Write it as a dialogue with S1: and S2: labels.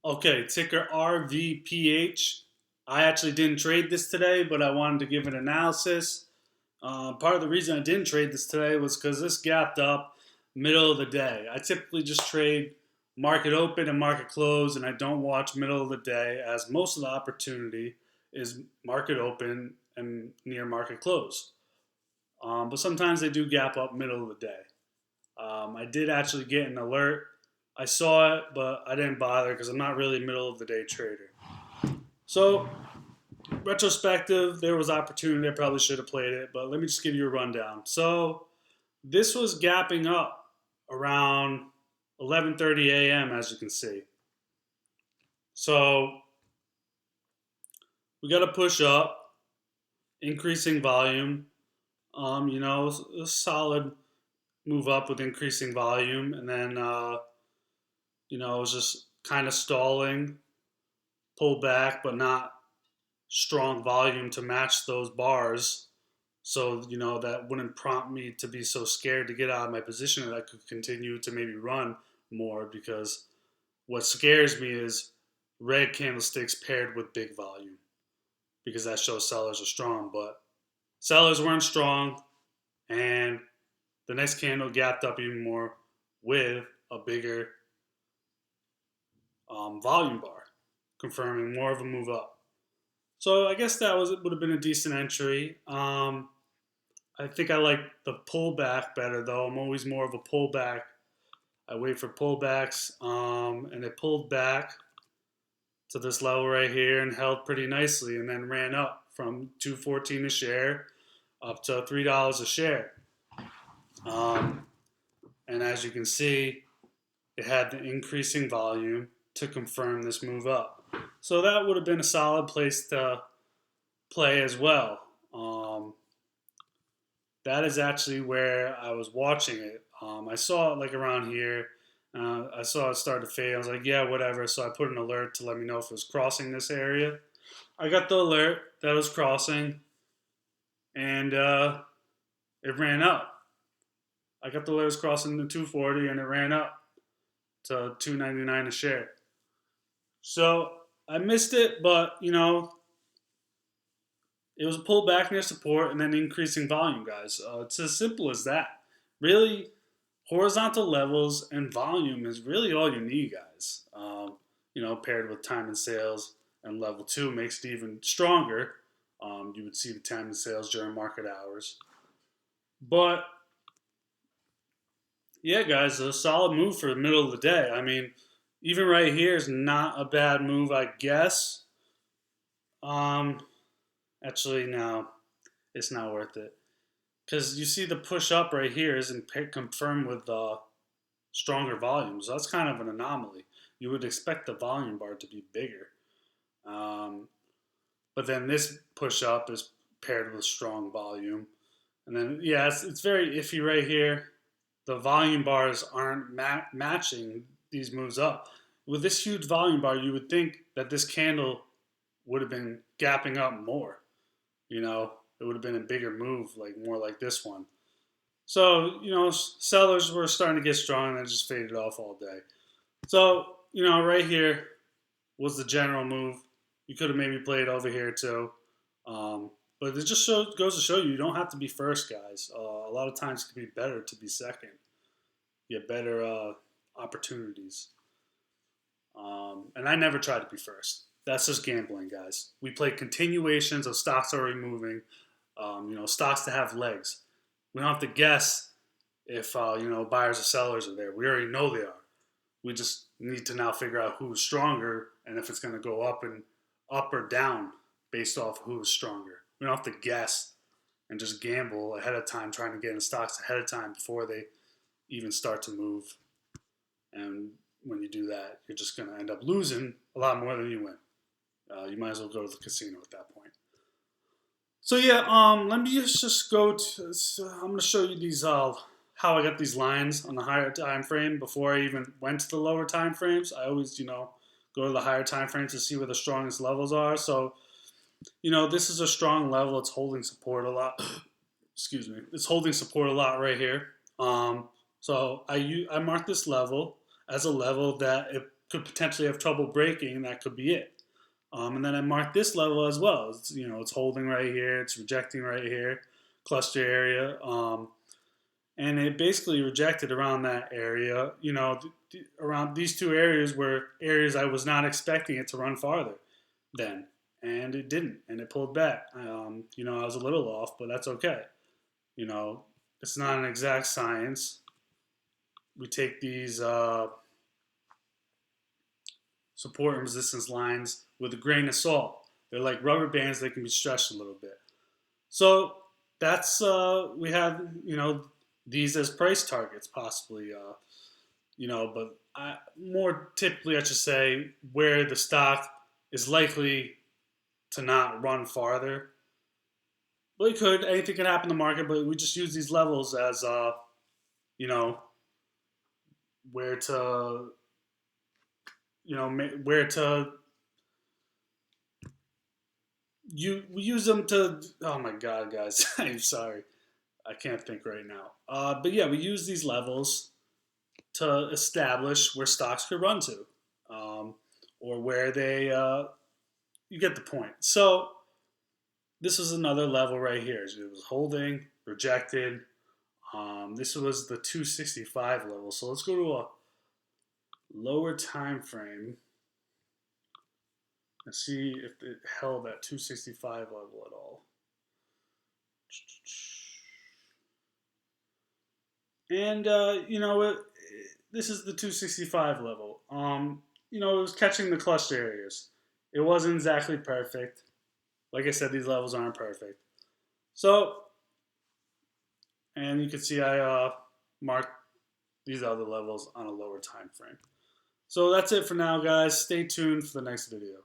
S1: Okay, ticker RVPH. I actually didn't trade this today, but I wanted to give an analysis. Part of the reason I didn't trade this today was because this gapped up middle of the day. I typically just trade market open and market close, and I don't watch middle of the day as most of the opportunity is market open and near market close. But sometimes they do gap up middle of the day. I did actually get an alert. I saw it, but I didn't bother because I'm not really a middle of the day trader. So, retrospective, there was opportunity. I probably should have played it, but let me just give you a rundown. So, this was gapping up around 11:30 a.m. as you can see. So, we got to push up, increasing volume. A solid move up with increasing volume, and then it was just kind of stalling, pull back, but not strong volume to match those bars. So, that wouldn't prompt me to be so scared to get out of my position that I could continue to maybe run more because what scares me is red candlesticks paired with big volume because that shows sellers are strong. But sellers weren't strong, and the next candle gapped up even more with a bigger volume bar, confirming more of a move up. So I guess that would have been a decent entry. I think I like the pullback better though. I'm always more of a pullback. I wait for pullbacks, and it pulled back to this level right here and held pretty nicely, and then ran up from 2.14 a share up to $3 a share. Um, and as you can see, it had the increasing volume to confirm this move up. So that would have been a solid place to play as well. That is actually where I was watching it. I saw it like around here. I saw it start to fade. I was like, yeah, whatever. So I put an alert to let me know if it was crossing this area. I got the alert that it was crossing, and it ran up. I got the alert it was crossing the 240, and it ran up to 2.99 a share. So I missed it, but it was a pullback near support and then increasing volume, guys. It's as simple as that. Really, horizontal levels and volume is really all you need, guys. Paired with time and sales and level two makes it even stronger. You would see the time and sales during market hours. But yeah, guys, a solid move for the middle of the day. I mean, even right here is not a bad move, I guess. Um, Actually, no, it's not worth it. Because you see the push up right here isn't confirmed with stronger volumes. So that's kind of an anomaly. You would expect the volume bar to be bigger. Um, but then this push up is paired with strong volume. And then, yeah, it's very iffy right here. The volume bars aren't matching these moves up. With this huge volume bar, you would think that this candle would have been gapping up more. It would have been a bigger move, like more like this one. So, sellers were starting to get strong and then just faded off all day. So, right here was the general move. You could have maybe played over here too. But it just goes to show you don't have to be first, guys. A lot of times it can be better to be second. You get better opportunities. And I never try to be first. That's just gambling, guys. We play continuations of stocks already moving. Stocks that have legs. We don't have to guess if buyers or sellers are there. We already know they are. We just need to now figure out who's stronger and if it's going to go up or down based off who's stronger. We don't have to guess and just gamble ahead of time, trying to get in stocks ahead of time before they even start to move. And when you do that, you're just going to end up losing a lot more than you win. You might as well go to the casino at that point. So yeah, let me just go to. I'm going to show you these how I got these lines on the higher time frame before I even went to the lower time frames. I always go to the higher time frames to see where the strongest levels are. So this is a strong level. It's holding support a lot. Excuse me. It's holding support a lot right here. So I marked this level as a level that could potentially have trouble breaking, and that could be it. And then I marked this level as well. It's holding right here, it's rejecting right here, cluster area, and it basically rejected around that area. Around these two areas were areas I was not expecting it to run farther than, and it didn't, and it pulled back. I was a little off, but that's okay. You know, it's not an exact science. We take these support and resistance lines with a grain of salt. They're like rubber bands; they can be stretched a little bit. So that's we have these as price targets possibly. But more typically, I should say where the stock is likely to not run farther. Well, it could. Anything can happen in the market, but we just use these levels as you know, where to, where to. We use them to. Oh my God, guys! I'm sorry, I can't think right now. But yeah, we use these levels to establish where stocks could run to, or where they. You get the point. So this was another level right here. It was holding, rejected. This was the 265 level. So let's go to a lower time frame and see if it held at 265 level at all. And this is the 265 level. It was catching the cluster areas. It wasn't exactly perfect. Like I said, these levels aren't perfect. So, and you can see I marked these other levels on a lower time frame. So that's it for now, guys. Stay tuned for the next video.